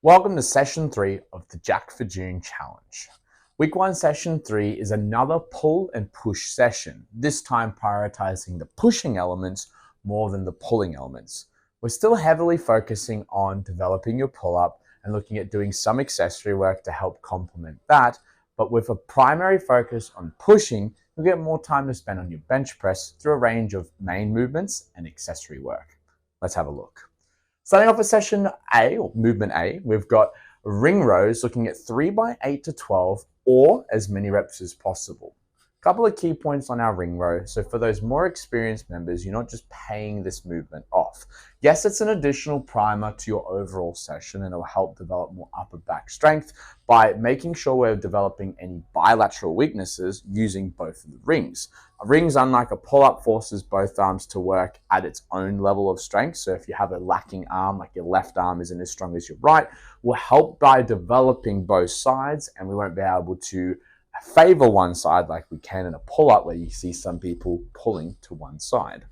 Welcome to session 3 of the Jack for June challenge. Week 1 session 3 is another pull and push session, this time prioritizing the pushing elements more than the pulling elements. We're still heavily focusing on developing your pull-up and looking at doing some accessory work to help complement that, but with a primary focus on pushing, you'll get more time to spend on your bench press through a range of main movements and accessory work. Let's have a look. Starting off with session A, or movement A, we've got ring rows looking at 3 by 8 to 12 or as many reps as possible. A couple of key points on our ring row. So for those more experienced members, you're not just paying this movement off. Yes, it's an additional primer to your overall session and it'll help develop more upper back strength by making sure we're developing any bilateral weaknesses using both of the rings. Rings, unlike a pull-up, forces both arms to work at its own level of strength. So if you have a lacking arm, like your left arm isn't as strong as your right, will help by developing both sides, and we won't be able to favor one side like we can in a pull-up where you see some people pulling to one side.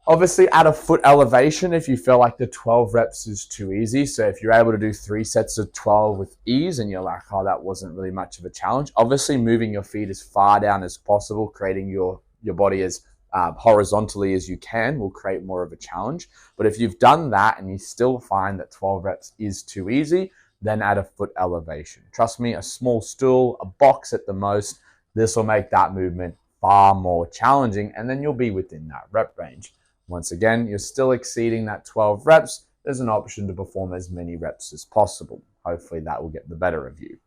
Obviously, at a foot elevation, if you feel like the 12 reps is too easy, so if you're able to do 3 sets of 12 with ease and you're like, oh, that wasn't really much of a challenge, obviously moving your feet as far down as possible, creating your body as horizontally as you can will create more of a challenge. But if you've done that and you still find that 12 reps is too easy, then add a foot elevation. Trust me, a small stool, a box at the most, this will make that movement far more challenging, and then you'll be within that rep range. Once again, you're still exceeding that 12 reps. There's an option to perform as many reps as possible. Hopefully that will get the better of you.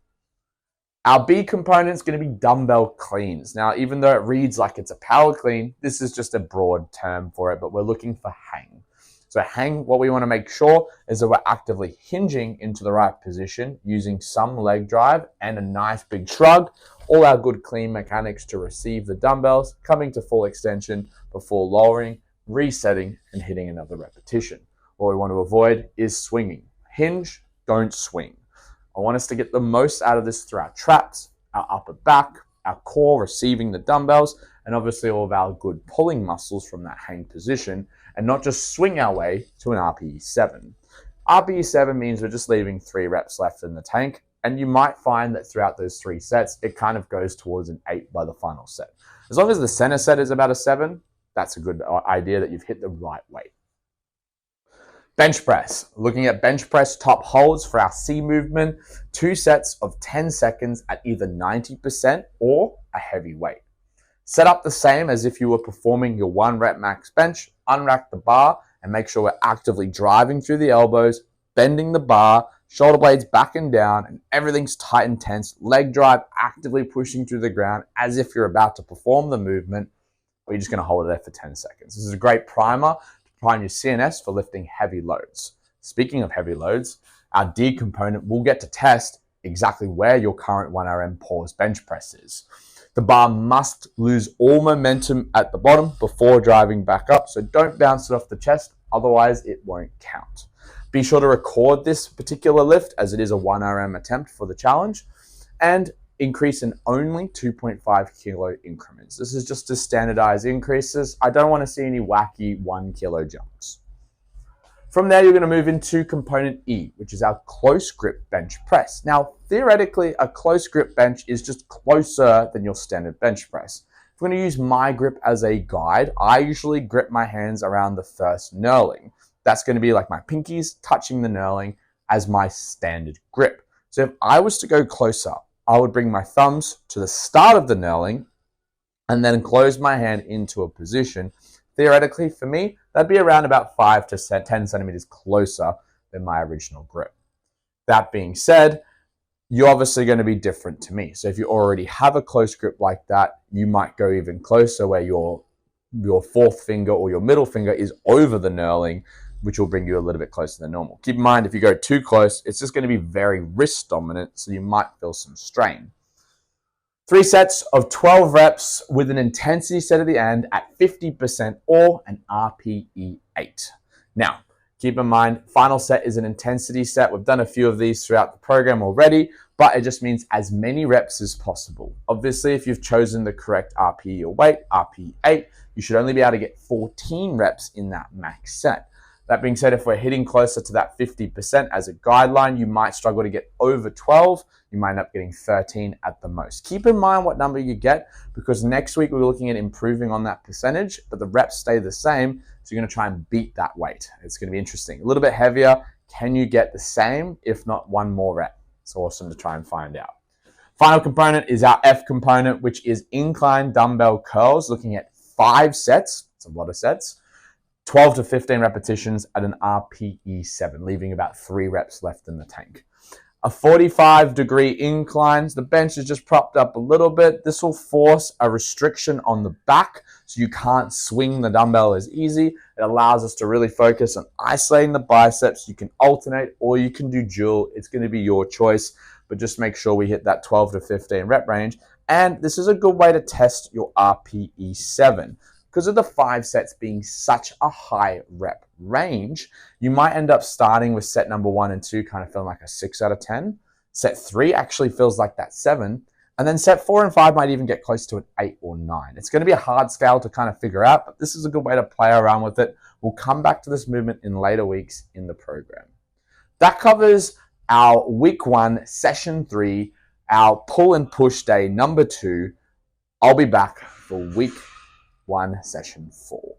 Our B component is going to be dumbbell cleans. Now, even though it reads like it's a power clean, this is just a broad term for it, but we're looking for hang. So hang, what we want to make sure is that we're actively hinging into the right position using some leg drive and a nice big shrug. All our good clean mechanics to receive the dumbbells, coming to full extension before lowering, resetting, and hitting another repetition. What we want to avoid is swinging. Hinge, don't swing. I want us to get the most out of this through our traps, our upper back, our core receiving the dumbbells, and obviously all of our good pulling muscles from that hang position, and not just swing our way to an RPE 7. RPE 7 means we're just leaving 3 reps left in the tank, and you might find that throughout those 3 sets, it kind of goes towards an 8 by the final set. As long as the center set is about a 7, that's a good idea that you've hit the right weight. Bench press. Looking at bench press top holds for our C movement, 2 sets of 10 seconds at either 90% or a heavy weight. Set up the same as if you were performing your 1 rep max bench, unrack the bar, and make sure we're actively driving through the elbows, bending the bar, shoulder blades back and down, and everything's tight and tense. Leg drive, actively pushing through the ground as if you're about to perform the movement, but you're just going to hold it there for 10 seconds. This is a great primer to prime your CNS for lifting heavy loads. Speaking of heavy loads, our D component will get to test exactly where your current 1RM pause bench press is. The bar must lose all momentum at the bottom before driving back up, so don't bounce it off the chest, otherwise it won't count. Be sure to record this particular lift as it is a 1RM attempt for the challenge, and increase in only 2.5 kilo increments. This is just to standardize increases. I don't want to see any wacky 1 kilo jumps. From there, you're going to move into component E, which is our close grip bench press. Now, theoretically, a close grip bench is just closer than your standard bench press. If we're going to use my grip as a guide, I usually grip my hands around the first knurling. That's going to be like my pinkies touching the knurling as my standard grip. So if I was to go closer, I would bring my thumbs to the start of the knurling and then close my hand into a position. Theoretically, for me, that'd be around about 5 to 10 centimeters closer than my original grip. That being said, you're obviously going to be different to me. So if you already have a close grip like that, you might go even closer where your 4th finger or your middle finger is over the knurling, which will bring you a little bit closer than normal. Keep in mind, if you go too close, it's just going to be very wrist dominant, so you might feel some strain. 3 sets of 12 reps with an intensity set at the end at 50% or an RPE 8. Now, keep in mind, final set is an intensity set. We've done a few of these throughout the program already, but it just means as many reps as possible. Obviously, if you've chosen the correct RPE or weight, RPE 8, you should only be able to get 14 reps in that max set. That being said, if we're hitting closer to that 50% as a guideline, you might struggle to get over 12. You might end up getting 13 at the most. Keep in mind what number you get, because next week we're looking at improving on that percentage, but the reps stay the same. So you're going to try and beat that weight. It's going to be interesting. A little bit heavier. Can you get the same, if not one more rep? It's awesome to try and find out. Final component is our F component, which is incline dumbbell curls, looking at 5 sets. It's a lot of sets. 12 to 15 repetitions at an RPE 7, leaving about 3 reps left in the tank. A 45-degree inclines, the bench is just propped up a little bit. This will force a restriction on the back, so you can't swing the dumbbell as easy. It allows us to really focus on isolating the biceps. You can alternate or you can do dual. It's going to be your choice, but just make sure we hit that 12 to 15 rep range. And this is a good way to test your RPE 7. Because of the 5 sets being such a high rep range, you might end up starting with set number 1 and 2 kind of feeling like a 6 out of 10. Set 3 actually feels like that 7. And then set 4 and 5 might even get close to an 8 or 9. It's going to be a hard scale to kind of figure out, but this is a good way to play around with it. We'll come back to this movement in later weeks in the program. That covers our week 1, session 3, our pull and push day number 2. I'll be back for week 1, session 4.